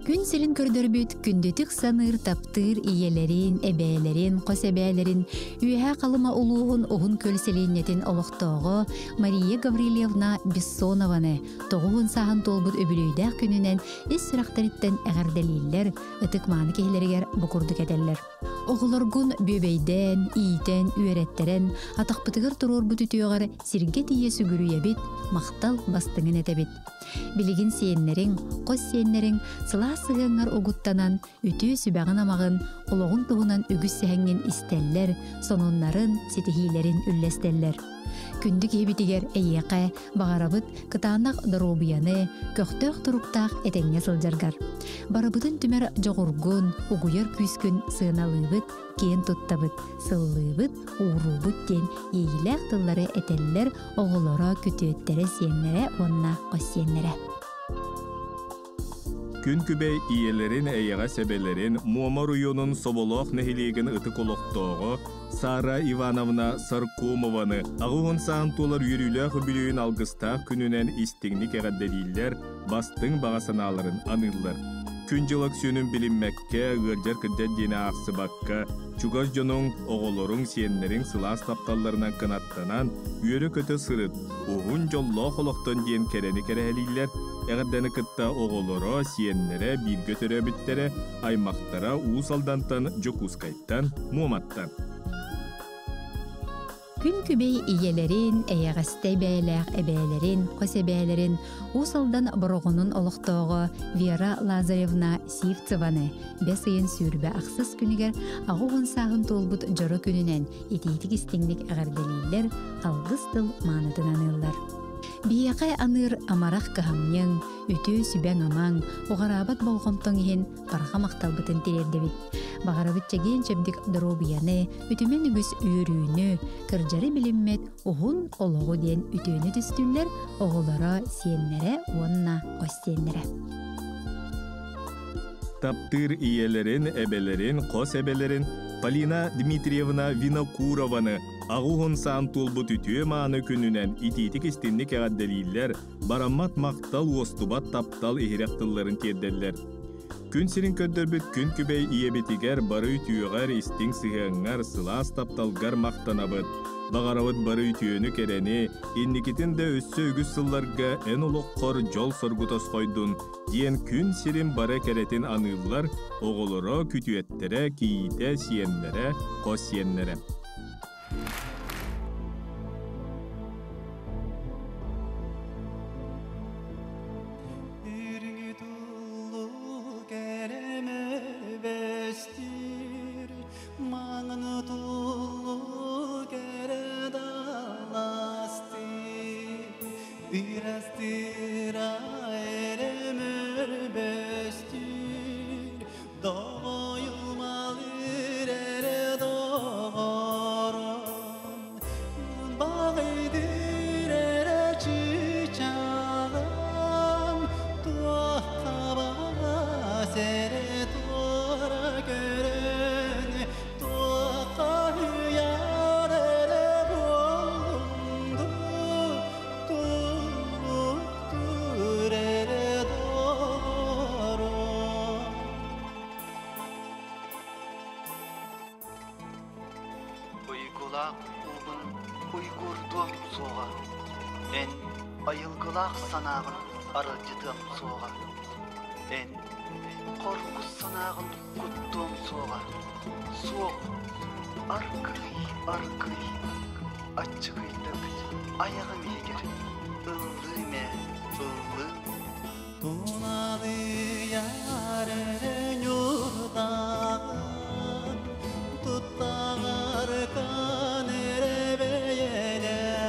Күн сирин көрдөрбүт күндүтүк саныр таптыр иелерин, эбээлерин, косебээлерин, үйә калыма улуухун ohun көлселиннетин олохтоого Мария Гаврилевна Бессонованы тоғуын сахан толбут өбүлүйдәк күнүнен ис сүрәхтәриттен әгәрделиллер, ытык мааны кеһилергер букурдук эделлер. Оғыларгун бөбейден, ийтен, үйәрәттерен, атақпытығыр тұрор бұтүтіоғар сирге тие сүгүрүйебит, мақтал бастыңын этебит. Билигин сиеннерин, қос сиеннерин сыла сығыңар оғуттанан, үтүү сүбәғын амағын, олоғын туғынан үгіс сәңген истеллер, сонуннарын, сетихилерин үллестеллер. Күндік ебитигер әйеқә, бағарабыт, кытанақ дұрубияны, көқтөк тұруқтақ әтәңе сылжаргар. Барабытын түмер жоғыргун, угуяр күскүн сыналыбыт, кен туттабыт, сыллыбыт, уурубыт ден ейіләк тыллары әтәллер оғылора күтөттері сиеннере, онна қосиеннере. Күн күбей иелерин әйеға сәбелерин Муамар уйонун соболоқ нәхилеген ытык олоқтоғы Сара Ивановна Саркумованы ағуын саантулар үйрілі хүбілуін алғыстақ күнінен истигник әғадделейлер бастың бағасаналарын анылыр. Күн жылық сүйінің білінмәкке, ғыржар кірдет дені ақсы баққа, чугаз жонун оғолорун сиеннерин сылас тапталларынан кынаттанан, үйері көті сырыт, уғын жолло қолықтан дейін керені керәлейлер, әғадданы кытта оғолоро сиеннере бір көтірі біттері, аймақтара уысалдантан жокускайттан, муаматтан. Күн күбей иелерин, әйәғістей бәйләқ әбәйлерин, қосебәйлерин, усалдан бұрығының олықтоғы Вера Лазаревна Сивцеваны бәсейін сүрбә ақсыз күнігер ағуғын сағын толбут жоры күнінен етейтік істіңдік әғарделейлер қалғыз тыл манытын анылар. Бияқай аныр амарақ кахамнен, үті сүбәң амаң, оғарабат болғымтың ехен парха мақталбытын терердебет. Бағарабыт чәген чәбдік дробияны, үтімен үгіс үйрүйіні, кіржары біліммет, оғын олығы ден үтіні түстілер, оғылара сиеннере, онна қостиеннере. Таптыр иелерин, эбелерин, қос эбелерин Полина Дмитриевна Винокурованы ағуғын саан толбут үтіе мааны күнінен ититік істемнік әғадделейлер барамат мақтал остубат таптал ehirақтыларын терделлер. Күн сирин көддөрбіт күн күбей иебетігер бары үтіуғар истің сығыңар сылас тапталгар мақтанабыт. Бағарабыт бары үтіуіні керені, инникетін де өссі үгіз сылларға ән олыққор жол соргутас қойдун, диен күн сирин бары керетін анылар оғылыра күтуеттері кейте сиенлері, қос сиенлері. Ayılgılaq sanağın arıcıdım soğa. En korkus sanağın kuttum soğa. Soğuk, arkıy, açıkıydık, ayağım yeger. Ilıme, ılım. Tunalı yarın yurdağın, tutağır kanere beyeleğin.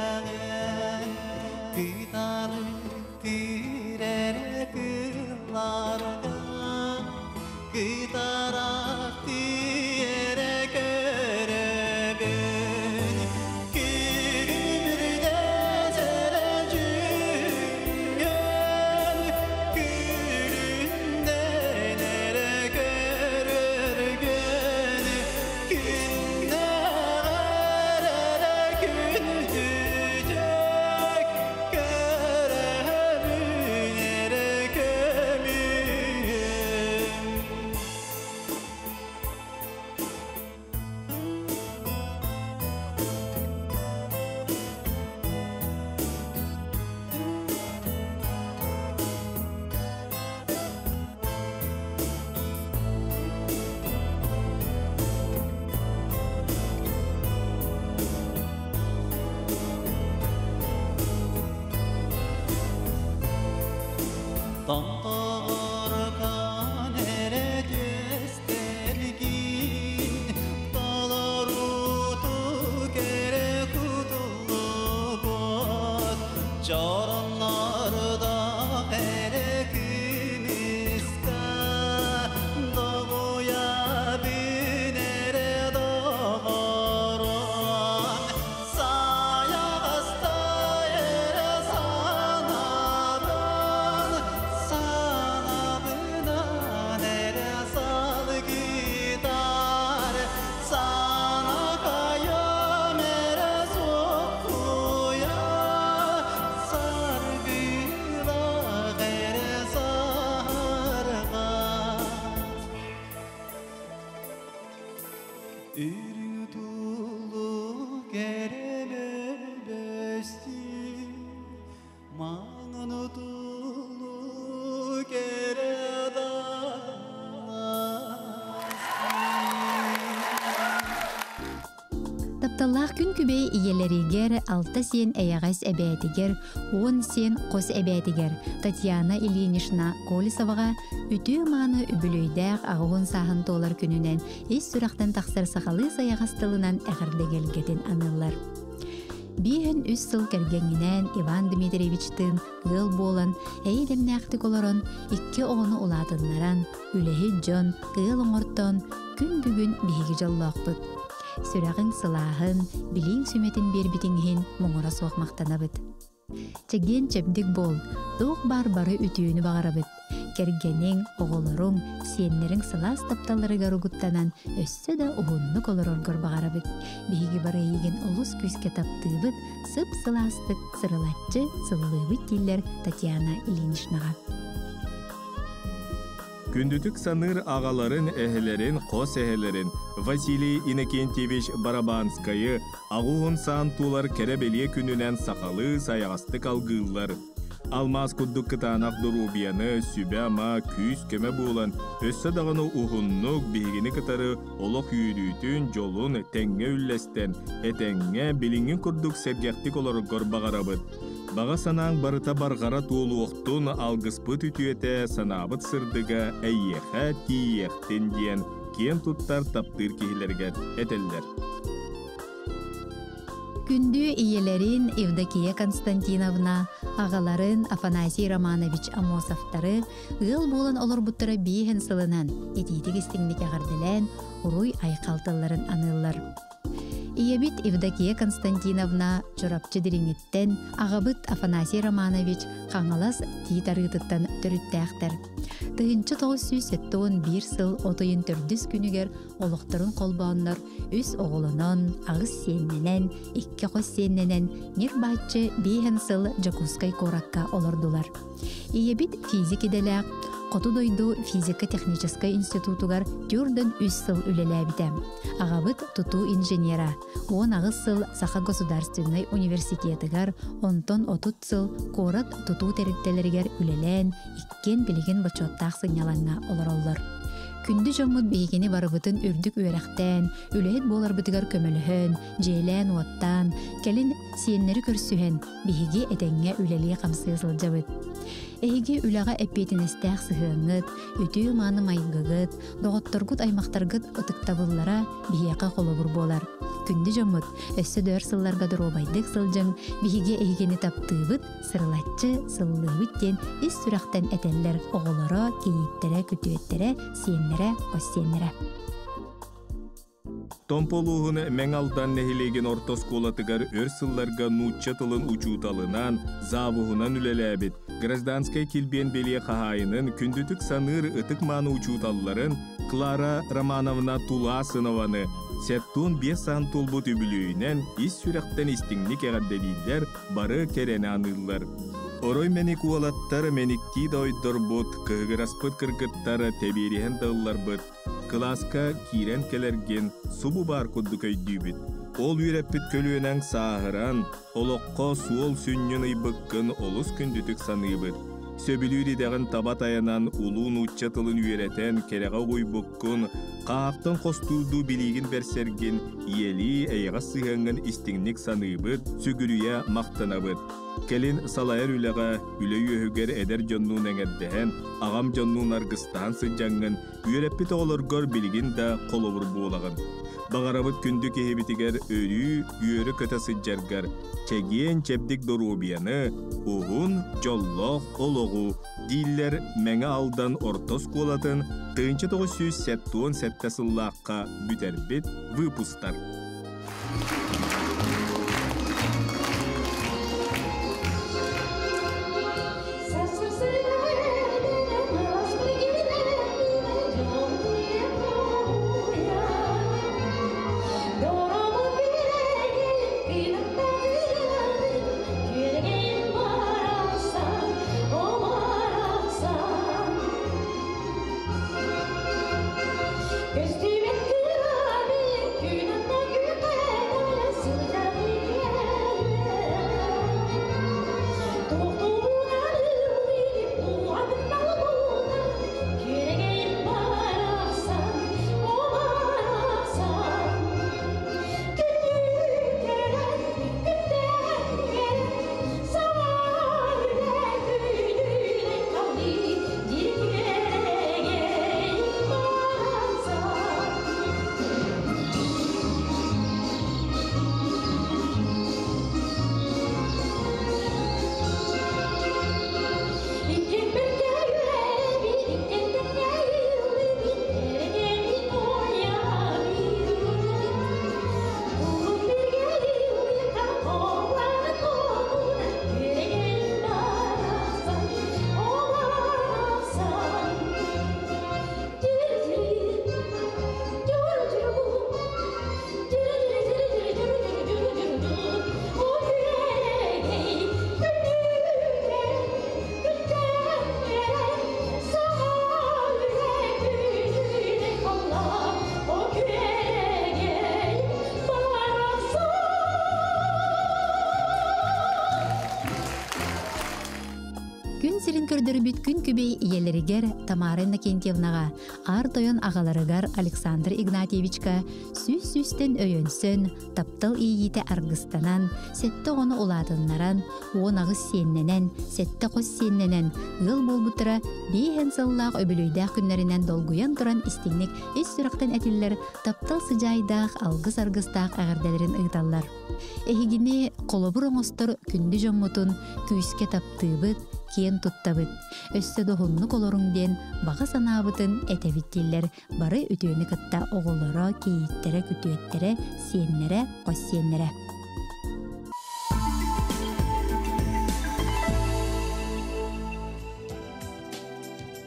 Gitarı tirere kıllarga, gitara tire görebin. Kibirde serecüyen, gülü Ürüdulu gereler besti Mağnudulu Тапталлаах күн күбей иелеригер алта сен эягас эбәтигер, 10 сен қос эбәтигер Татьяна Ильинична Колесовага үтүү мааны үбүлөйдәк агуын саһын толар күнүнен эс сурактан тахсар сахалы саягастылынан әгәрдегелгетин аныллар. Биһен 3 сыл кергенинен Иван Дмитриевичтин гыл болан эйдемнәхти колорон 2 оғыны улатыннаран үлеһи жон гыл оңортон күн бүгүн биһиги жоллоқпыт. Сүрәгин сылаһын, билиң сүметин бербитиңһин моңора суақмақтанабыт. Чеген чепдик бол, туох бар-бары үтүүнү бағарабыт. Кергенең, оголоруң, сиеннериң сылас тапталарыга ругуттанан өссө да уһунну колороргор бағарабыт. Биһиги бары еген олус күске таптыыбыт, сып сыластык сырылатчы сыллыыбыт диллер Татьяна Ильиничнага. Күндүтүк саныр агаларын эхелерин, қос эхелерин Василий Иннокентьевич Барабанскайы агуын саантулар керебелие күнүнен сақалы саяғастык алгылар. Алмаз куддук кытанақ дурубияны сүбә ма күз көмө болан өссө дағыны ухуннук бігіні кытары олық үйрүтін жолун тәңге үллестен этәңге билиңин курдук сергектик олоргор бағарабыт. Баға санаң барыта барғара туолуқтун алгыспыт үтүете санабыт сырдыга әйеха тиехтен диен кен туттар таптыр кихилерге этелдер. Күндү иелерин Евдокия Константиновна, агаларын Афанасий Романович Амосовтары ыл болан олорбуттара биһен сылынан этитик истиңдик агардылан уруй айкалтыларын аныллар. Иебит Евдокия Константиновна чорапчы дириңиттен агабыт Афанасий Романович қаңалас тиитарыытыттан төрүттээхтер. Тыгынчы 971 сыл отойын төрдүс күнүгер олуқтарын колбааннар үс оголунон, агыс сиенненен, 2 қос сиенненен нер баачы биһен сыл Жакускай коракка олордулар. Иебит физики делек, Коту дойду физико-технической институтугар тюрден 3 сыл үлеләбитем. Агабыт туту инженера. Он агыс сыл Саха государственный университетыгар, онтон 30 сыл корат туту территтелергер үлелән, иккен билеген бачоттақ сыгналанна олороллар. Күнді жоммут бейгені барыбытын үрдік үйрәқтен, үләйт болар бытыгар көмөлөһөн, жейлән уаттан, кәлін сиеннері көрсүһен, бейге этәңге үләлі қамсыйсыл жабыт. Эйге үләға әппетінестәқ сыһыңыт, үтүү маны майгыгыт, доғотторгут аймақтаргыт ытыктабыллара бейеқа қолыбыр болар. Күнді жоммут, өссі дөр сылларға дұробайдық сылжың, бейге эйгені таптыыбыт, сырылатчы, сыллыбыт ден ис сүрақтан әтәллер оғылары, кейіттері, күтуеттері, сиеннері, қоссиеннері. Томполуғын мәңалдан нәхилеген ортосколатыгар өр сылларға нучча тылын учуталынан, завуғынан үлеләбет. Гражданскай килбен беле қағайының күндүтік саныр ытык маны учуталларын Клара Романовна Туласынованы сәттун 5 сан тулбут үбілүйінен ис сүрәқтен истіңнік әғадделилер бары керені анылар. Орой меник уалаттар меникти дойдор бут, кығыраспыт кыргыттары теберіген дыллар быт. Класска кирен келерген субу бар кудду көйдүйбіт. Ол үйрәппіт көлуенің сағыран, олыққа суол сүннен ұйбыққын олыс күндітік саныбыт. Сөбілүйридеген табат аянан улуын уччатылын үйретен кереға ойбыққын, қағақтан қостуду билигин берсерген, иели әйға сығыңын истіңнік саныбыт, сүгірүйе мақтанабыт. Келин салайыр үліға үлей өйігер әдер жоннуын әңерден, ағам жоннуын арғыстан сыджаңын, үйрәппіт оғылыргор билигин да қоловыр болағын. Бағарабыт күнді кехебітігер өрі үйері көті сыджаргар, чәген чәбдік дұрубияны, уғын жоллоқ олоғу, дейлер мәңі алдан ортос қолатын, 1970 сәттесіллаққа бүтербет выпустар. Estivet Күн күбей иелеригер Тамара Иннокентьевнаға, ар тойон ағаларыгар Александр Игнатьевичка сүз-сүстен өйөнсөн, таптал ийите аргыстанан, сетті оғыны улатыннаран, оғын ағыз сенненен, сетті қос сенненен, ғыл болбутыра бейхен сыллақ өбілөйдәқ күннерінен долгуян тұран истинник өз сүрақтан әтілер таптал сыжайдақ, алгыс-аргыстақ ағырдәлерін ұйталлар. Эхигіне қолобыр оңостыр күнді жоммутун, күйіске таптыбыт, киен туттабыт. Өссө доғынны колорун ден баға санабытын әтәбіттелер бары үтөні кытта оғылары, кейттері, күтөттері, сеннері, қос сеннері.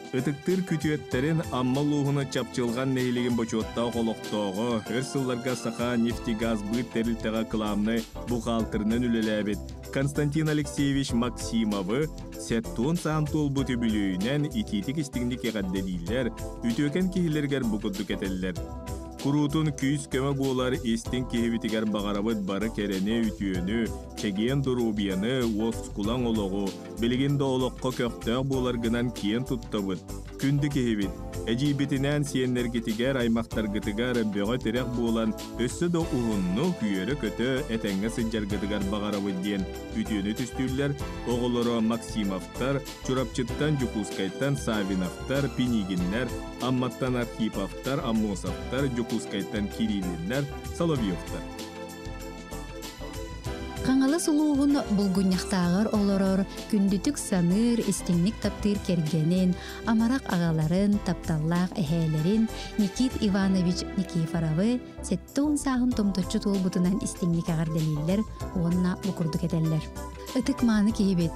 Ытыктыр күтүеттерин аммалуғына чапчылған нәйлеген бочуотта қолықтоғы, өрсылларға сақа нефтегаз бұйт тәрілтіға кыламны бұғалтырынан үлеләбет. Константин Алексеевич Максимовы сәттуын саантол бұты бүлүйінен итетік істігіндік еғаддедейлер, үтөкен кейлергер бұқыдды кетелер. Курутун күйіс көмі болар естен кехевитигер бағарабыт бары керене үтүйені, чеген дұрубияны, оскулан олығы, білігінде олыққа көқтәқ болар гынан киен тұттабыт. Күнді кехевит, әжибетінен сиенлергетигер аймақтаргытыгар бөға терек болан, өссі до ұғынны күйері көті әтәңі сыджаргытыгар бағарабыт ден үтүйені түстүллер, оғылары Максимовтар, Чурапчыттан Жукускайттан Савиновтар, Пенигиннер, Амматтан Архиповтар, Аммосовтар, Жукускайттан Кириллиннер, Соловьевтар. Қаңалы сұлуғын бұлгунняқтағыр олорор, күндүтік саныр, истинник таптыр кергенін, амарақ ағаларын, тапталлақ әхәлерін, Никит Иванович Никифоровы, сәтті сағын томточу толбутынан истинник ағарделейлер, онна бұқырдық әтәллер. Үтік маны кейбет.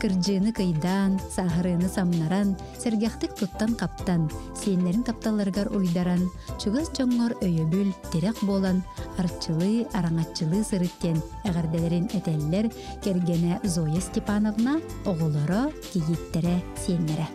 Кыржыны кыйдан, сахарыны самнаран, сәргяқтық туттан қаптан, сенлерін тапталарғар ойдаран, чугас жоңғар өйөбіл, терек болан, арчылы, араңатчылы сырыттен әғарделерін әтәллер кергене Зоя Степановна, оғылары, кейеттері, сенлері.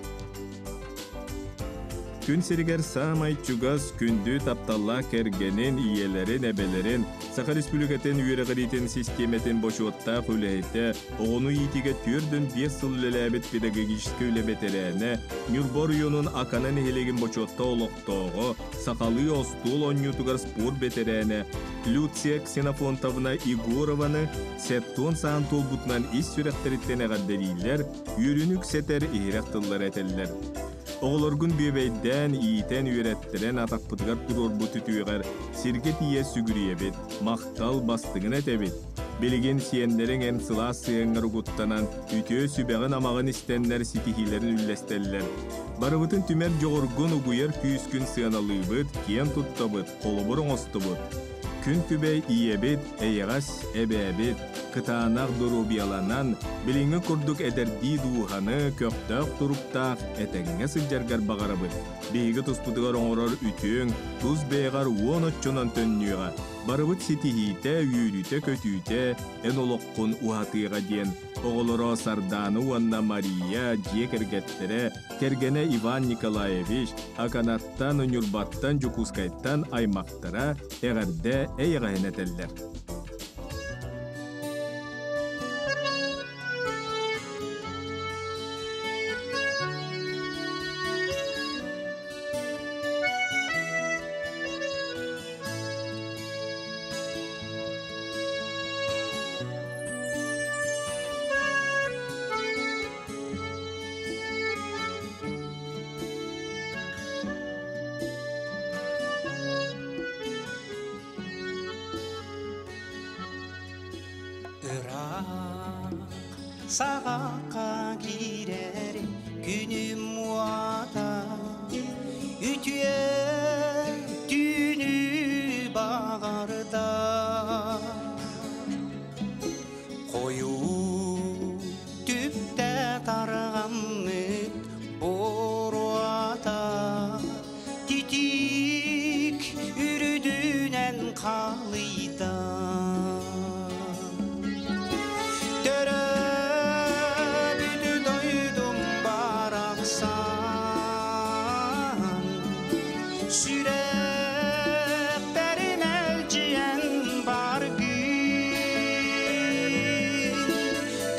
Күн серігер самай чугас күнді тапталла кергенен иелерін әбелерін, Саха Республикатын үйеріғыретін системетін бошуотта құлайты, оғыну етіге түрдің 5 сыл үлеләбет педагогическі үлебетерәне, Нюрбор юнун аканан хелеген бошуотта олықтоғы, Сақалы остул оннютугар спорт бетерәне, Люция Ксенофонтовна Игорованы сәттон саан толбутнан ис сүрәқтеріттен әғаддерилер, үйрінік сәтер иірәқтылар әтелілер. Оғылыргын бөбейден, иетен үйрәттірен атақпытығар тұрорбуты түйіғар, сиргет ие сүгіребет, мақтал бастығын әтебет. Белеген сиенлерін әм сыла сыйыңыр құттанан, үтіө сүбәғын амағын істенлер ситихилерін үлләстәлілер. Барыбытын түмер жоғыргын ұғыер күйіскін сыяналыбыт, кен тұттабыт, қолыбырың остыбыт. Күн күбей иебет, әйғас, әбәбет, кытаанақ дұрубияланан, біліңі күрдік әдерді дуғаны, көқтақ тұрыптақ, әтәңе сылжарғар бағарабыт. Бейгі тұспытығар оңырар үтің, тұз бейғар уон отчонан төннүйға. Барыбыт сетихите, үйріте, көтүйте, ән олыққын уатыға ден. Оғылыра Сарданы уанна Мария, жек әргеттері, кергене Иван Николаевич, Аканаттан, Нюрбаттан, Жукускайттан аймақтыра, әғарде әйғайын әтеллер. Sağaqa girer günüm muata Ütüye tünü bağırda Koyu tüpte tarğamıt boruata Titik ürüdünen kalıyda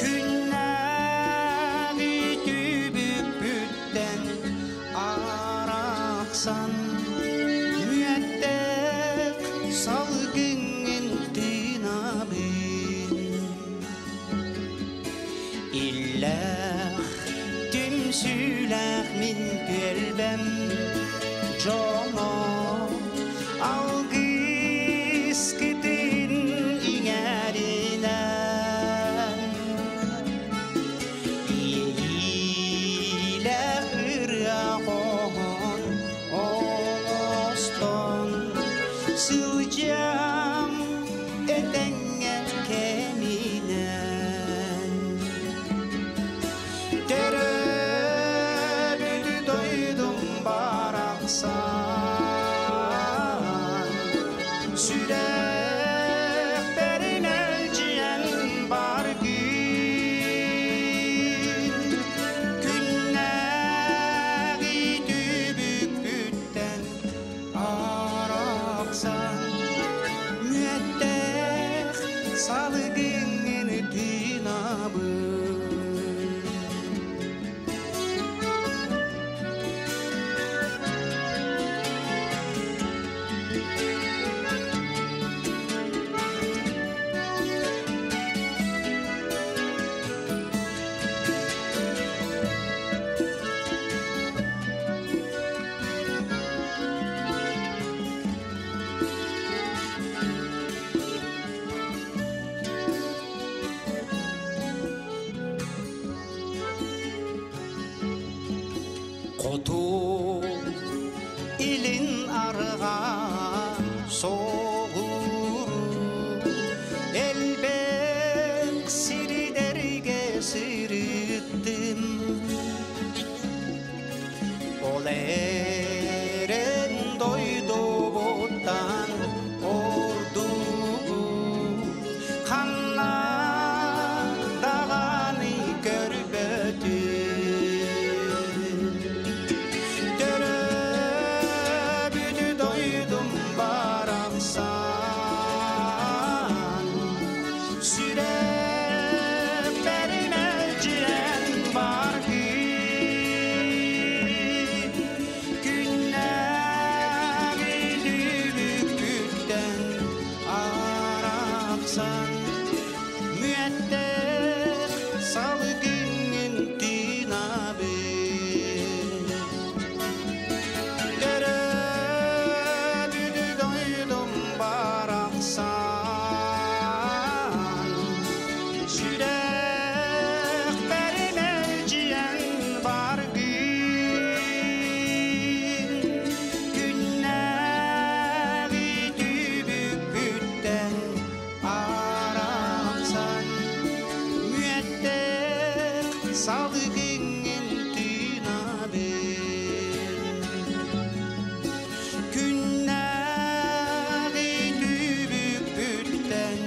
Günler tübüp арақсан мүәттәк салгыңын тынабын Иллах түмсүләк мин пөлбәм жоно алгыс кытын иңәринән Иелә ырағон оңостон сылжам этәңә кәминән Терәбіді дойдым барақсан Сүрек бәрін әлжен бар күн Күннәғи түбік бүттен арақсан Мүәттәқ салығыңын тынабын Қоту илин арға соғыру Әлбек сиридерге сиріттім Ол әрін дойду боттан ордуғу Қанна дағаны көрбөтім Salgının tınabın Günleri dübük bütten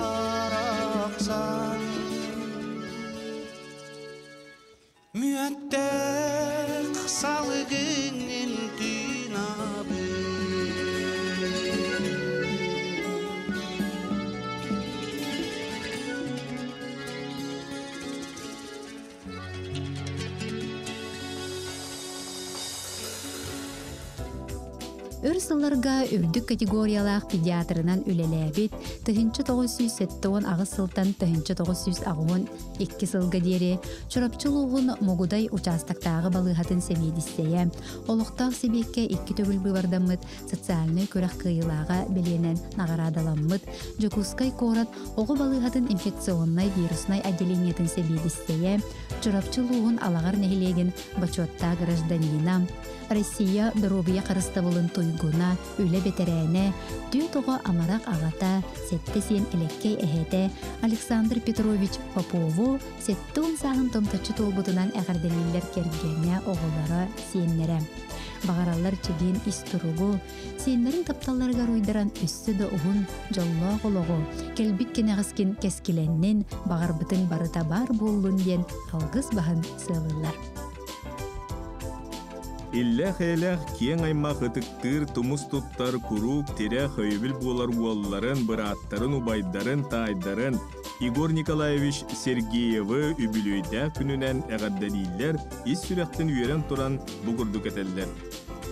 araksan Müettek salgının tınabın Ырсыларга үрдүк категориялах педиатрынан үлеләбит, тыһынчы 970 агыс сылтан тыһынчы 910 2 сылга диэри, чурапчылугун Могудай участоктагы балыгатын семейдистея, олуктак себекке 2 төгүл быбардаммыт, социальный көрәк кыйылага беленен нагарадаламмыт, Жокускай корат ого балыгатын инфекционный вирусный отделениятын семейдистея, чурапчылугун алагар нехилеген бачотта гражданина, Россия дорогия карыстабылын туйгуна, үле бетерәне, дүйі тоға амарақ ағата, сетті сен элеккей әхеті Александр Петрович Попову сетті он сағын томтачы толбутынан әғарделелер кергене оғылары сиеннері. Бағаралар чеген истуругу, сиеннерін тапталарга руйдаран үссі да ұғын жолла қолуғу, келбік кенеғыскен кескіленнен бағарбытын барыта бар болуын ден алғыз бағын сылылар. Иллях-элях кең аймақ ытыктыр, тумус туттар, курук, терях, өйбіл болар уолларын, быраттарын, убайдарын, тайдарын, Игорь Николаевич Сергеевы үбілөйдә күнінен әғаддалилер, ис сүрәқтін үйерен туран бұғырдық әтелдер.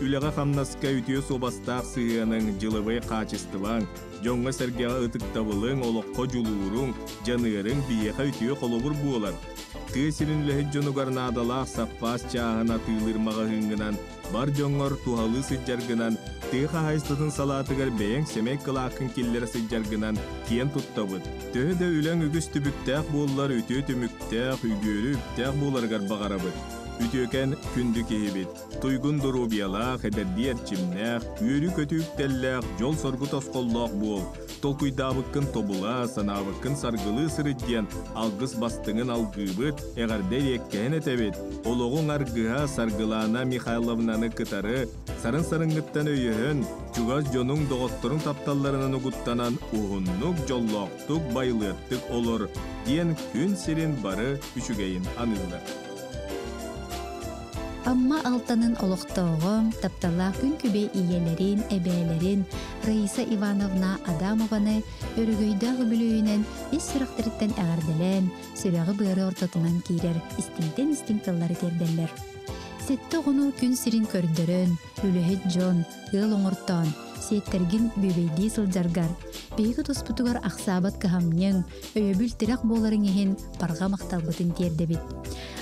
Ülega hamnaska ütüye sobastaq sığıyanın jılıvay kaçıstıvan, jonga sergeğa ıtıktavılın olokko juluğurun, janırın biyeqa ütüye kolobur buolar. Tığsirin lehit jonugarna adalaq sappas çağına tığılırmağa hıngınan, bar jongor tuhalı sıccargınan, tığha haystatın salatıgar beğen semek kılaqın killere sıccargınan kiyen tuttabıd. Töhü de ülen ügüs tübüktaq bollar ütüye tümüktaq, ügörü üptaq bolargar bağarabıd. Ütüken kündü kehibit. Tuygun durubiyalaq, ederdiyer çimnaq, üyörü kötüktellaq, jol sorgu tosqollaq bol. Tolkuydabıkkın tobula, sanabıkkın sargılı sırıddiyen, algыс bastığın algıbıt, eğerder yekkehen etebit. Oloğun argıha sargılana Mikhailovnanı kıtarı, sarın sarıngıttan öyühün, çugaz jonun doğutturun taptallarının uguttanan uhunnuk, jollaqtuk, bayılıttık olur, diyen kün sirin barı üçügeyin anılır. Amma altanın oloqtoğum, taptala gün kübe iyelerin, ebelerin, Raisa Ivanovna Adamova'nı örgöydağ bülüğünen es süraqtırıttan ağardelen, sürağı bığırı ortatınan kirer, istingten terdeller. Sette onu gün sirin kördürün, ülühet jon, ıl oңортон, сеттергин бөбейди сылжаргар, бейгі туспутугар ақсабат кыхамнен, өйөбүл тирак боларын ехен парга мақталбытын тердебит.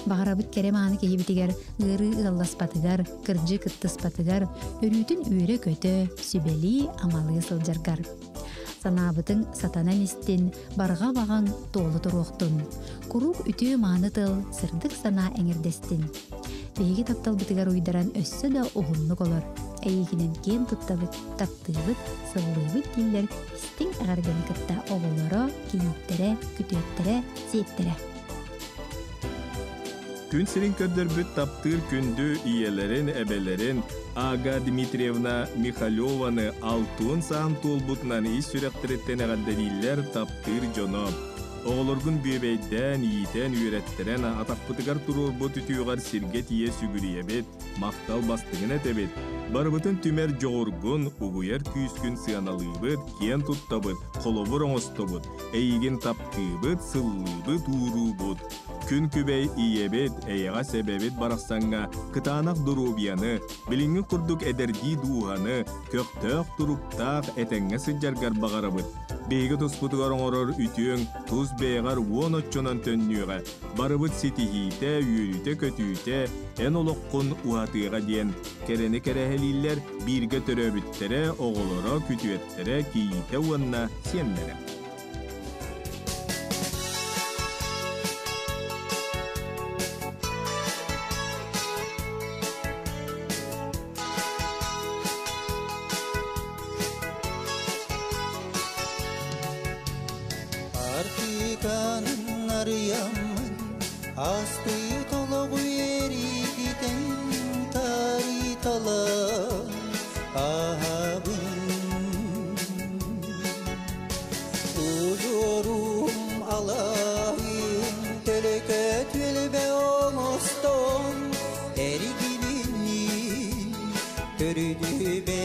Бағарабыт керем аны кехибитигер ыры ылласпатыгар, кыржы кыттыспатыгар, өрүтүн үйрө көтө, сүбели амалы сылжаргар. Санабытың сатанан истин, барға бағаң толы туруқтун. Курук үтө маны тыл, сырдык сана эңердестин. Бейги тапталбытыгар уйдаран өссө да оғынлык олар. Әйгінен кен туттабыт, таптыбыт, сыллыбыт диллер истин ағарган кытта оғылары, кейіттере, күтөттере, сеттере. Күн сирин көддөрбүт таптыр күндү iyelerin, ebelerin Aga Dmitrievna Mikhailованы алтуын саан толбутунан ис сүрөктөрөттен агаддерилер таптыр жоно. Оғылыргын бүйбейден, ийтен, үйреттерен атақпытыгар турурбут үтüğар сиргет ие сүгүриебет, мақтал бастығын этебет. Барбытын түмер жоғыргын, угуяр күйіскүн сыяналыбыт, кен туттабыт, қолобыр оңостабыт, эйген таптыбыт, сыллыбыт, урубыт. Күн күбей иебет, эйға себебет барақсанға, кытанақ дұрубияны, біліңі құрдық әдерді дуғаны, көқтөк тұруптақ әтәңі сыджаргар бағарабыт. Бейгі тұспытығар оңырыр үтіің, тұз бейғар уон отчонан төннүйға, барыбыт сетихите, үйіріте көтүйте, ән олыққын уатыға дейін. Керені керәхелілер бірге төрөбіттере, оғылыра, күтуеттере, кейте уанна сенлері. Артиканын арыямын, асты тологу ериден таритала аһабын. Ужорум алайын, төлөкөт өлбе оңостон, эригилини төрүдү бе.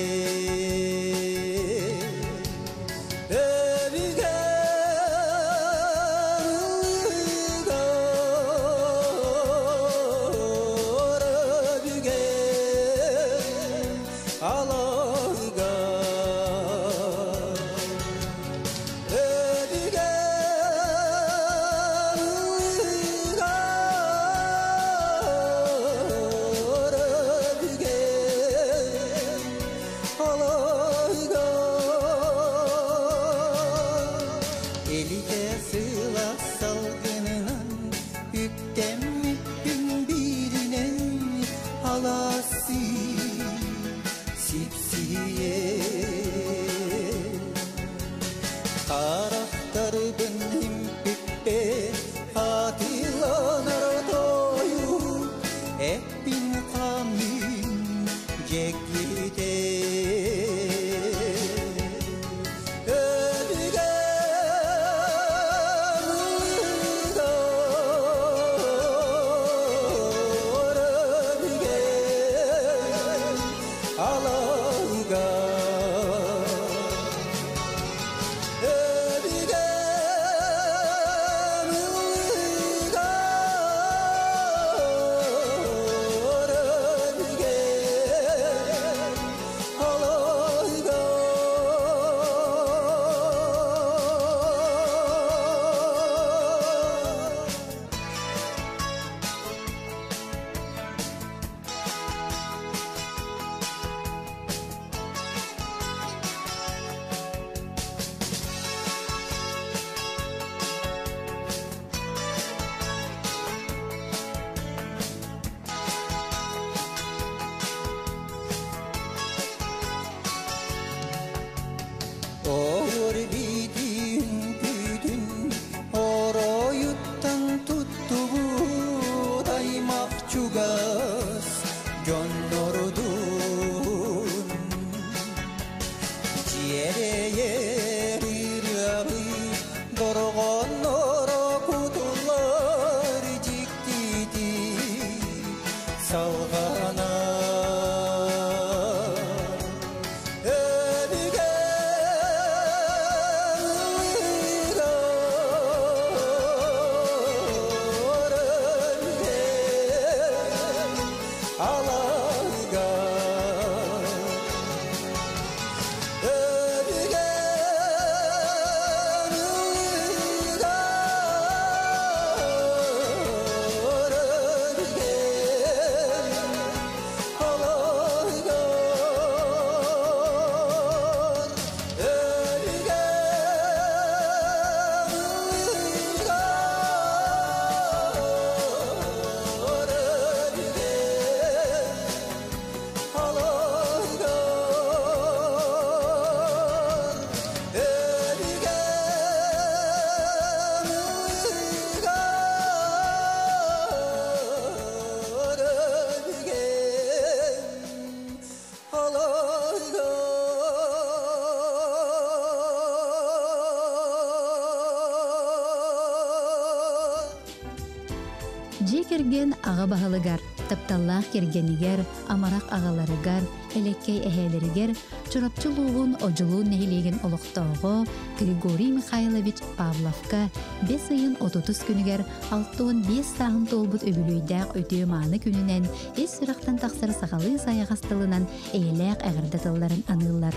Же керген аға бағалыгар, тапталлақ кергенігер, амарақ ағаларыгар, элеккей әхәлерігер, чурапчылуғын ожылуын нәхилеген олықтауғы Григорий Михайлович Павловка 5 айын 30 күнігер 6-5 сағын толбут өбілөйдәқ өтеу маны күнінен ес сұрақтан тақсыр сағалы саяғастылынан әйеләқ әғірдатыларын анылар.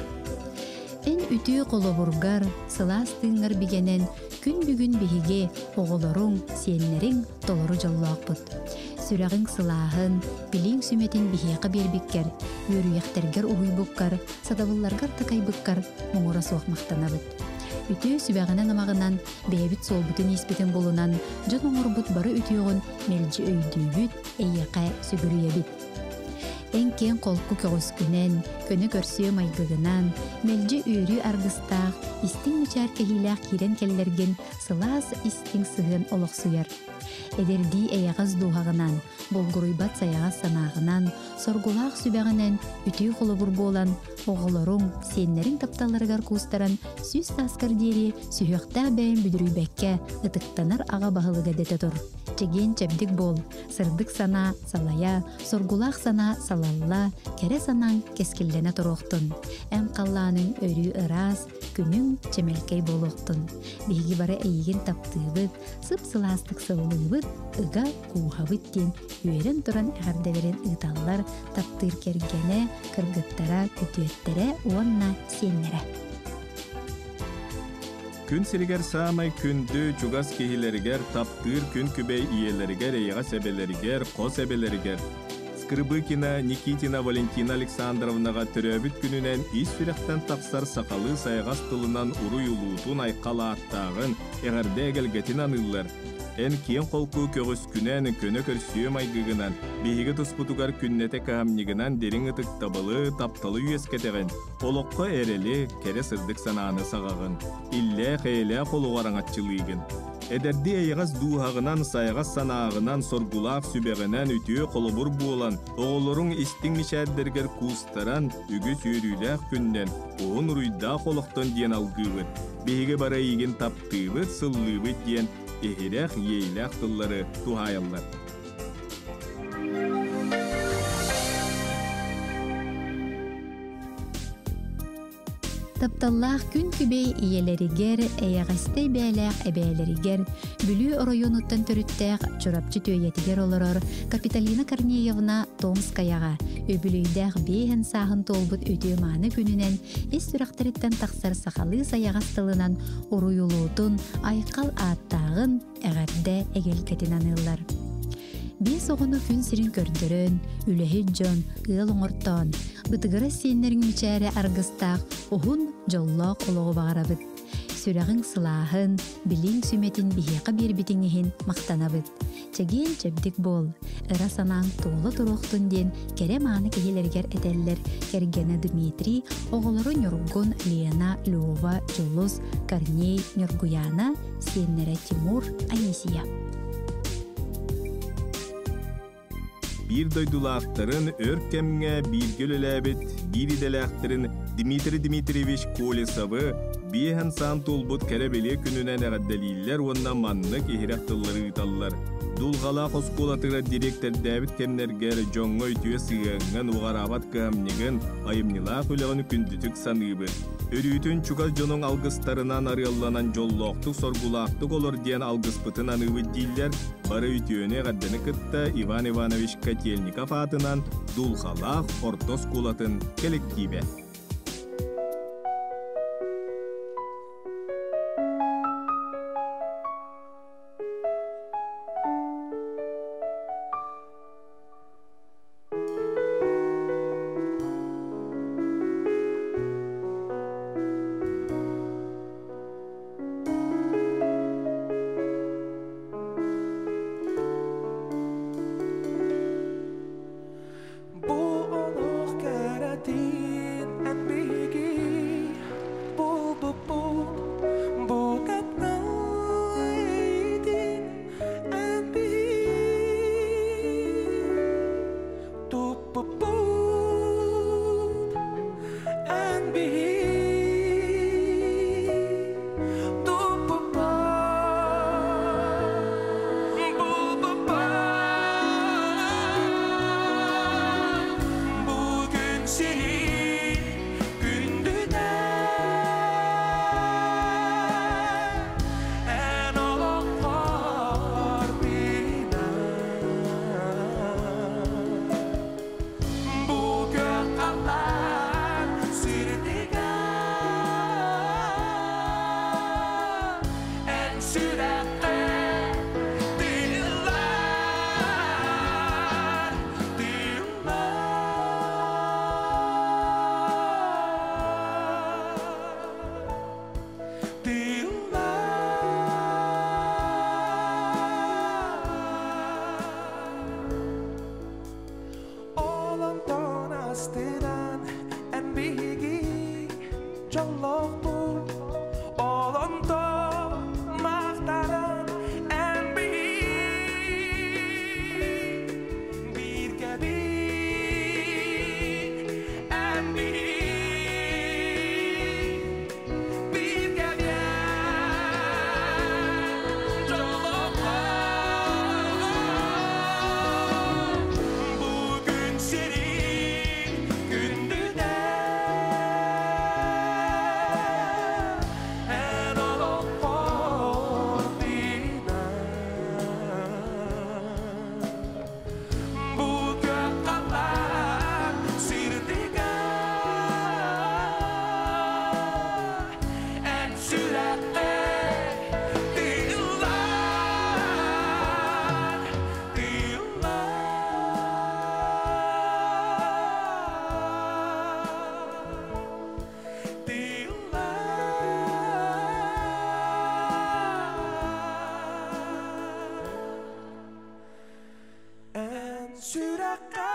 Эн үтүү қолобургар, сылас тыңыр бігенен күн бүгін бігі оғылырың, сенлерің толыру жоллақ бұд. Сүрағың сылағын, білің сүметін бігеқі бербіккер, өрүйектергер ұғыйбықкар, садавылларгар тақайбықкар, мұңыра соқ мақтана бұд. Үтүү сүбәғынан амағынан, бәйбіт солбытын еспетін болынан, жон оңырбыт бары үтүүғын мелжі өйдүйбіт, әйеқә сүгірі ебіт. Эн кен қолқу көгіскінен, көні көрсіе майгығынан, мелжі үйрі арғыстақ, истің мүчәр кәхиләқ керен кәллерген сылас истің сығын олықсуяр. Эдерді әйағыз дұғағынан, болғыройбат саяғыз санағынан, соргулақ сүбәғінен үтүү қолыбыр болан, оғылырың, сенлерің тапталарығар кустаран, сүз таскар дері сүйіқта бәйін бүдірүйбәкке ұтықтанар аға бағылыға дәті тұр. Чеген чәбдік бол, сырдық сана салая, соргулақ сана салалла, кәрі санаң кескілдені тұруқтын. Әм қалланың өрі ырас, күнің чемелкей болуқтын. Бейгі бары әйген таптығыд, сып-сыластық сыллығыд, ыға куғавыд ден үйерін тұран әғардәверін ұйталар таптыр кергені, кыргыттара, күтуеттері, уанна сенлері. Күн сиригер самай күнді чугас кехилеригер, таптыр күн күбей иелеригер, эйға себелеригер, қос себелеригер. Скрыбыкина, Никитина, Валентина Александровнаға түрөбіт күнінен ис сүректен тақсар сақалы сайғас тылынан ұруй ұлуытын айқала аттағын әғірде әгелгетін анылар. Эн киен қолқу көгіс күнен көні көрсүйі майгығынан, бейгі тұспутугар күннете кәмнігінен дерің ұтық табылы, тапталы үйескетеген, олыққа әрелі, кәрі сырдық сананы сағағын, илле қейле қолуғаран атчылығын. Эдерді әйғаз дуғағынан, сайғас санағынан, соргулақ сүбәғінен үтіе қолыбыр болан, оғылырың істің мишәрдергер кустаран, үгі сүйрүйләқ күннен, оғын ұруйда қолықтан ден алғығыд. Бейгі бара еген таптығыд, сыллығыд ден, ehirek yeylek tılları tuhayallar. Тапталлах күн күбей иелеригер, әйәғастей бәләқ әбәлеригер, бүлі районуттан түріттәқ чурапчы түйетігер олырыр Капиталина Корнеевна Томскаяға өбілейдәқ бейін сағын толбыт өтеу маны күнінен ес сүрақтарыттан тақсар сақалы саяғастылынан ұруйулуытын айқал аттағын әғарда әгелкетін анылар. Бес оғыны күн сирин көрдірін, үләхі жон, ұл оңыртан, бұтығыры сенлерін мүчәрі арғыстақ, оғын жоллақ олығы бағарабыд. Сүрағың сылағын, білің сүметін бейеқі бербетіңіхін мақтанабыд. Чеген чәбдік бол, ыра санаң тоғылы тұруқтын ден кәрі маны кехелергер әтәлілер кәргені Дмитрий, оғылары Нюргун, Лена, Льова, Жолус, Корней, Нюргуяна, сенлері Тимур, Анисия. Bir doydulaqtарын өркемге birgül ölәбіт, bir idelaqtарын Dmitri Dmitrievich Kolesov'ı bihen san tolbut kәрәбеле күнінен әғаддәлейлер онна маннық ehiraqtılları ıtallar. Dulğala qoskolatıra direktor David Kemnerger жоңға ütüе сығыңын уғарабат кәмнеген айымнылақ өліғын күндітік саныбы. Өрүйтін чугаз жоның алғыстарынан арыялланан жоллоқтық соргулақтық олар ден алғыспытын аныбы дейлер бары ütüöне ғаддыны кытта Иван Иванович Котельников атынан Дулғалақ Ортос кулатын коллективе. Pastidan en bigi Jolloqtur Olonto Maqtadan en bigi Birge bir en bigi Birge bir Jolloqtur Bugün senin gündüde en olup ordina Bu gök kalan sirdiga en sürekli diyorlar en sürekli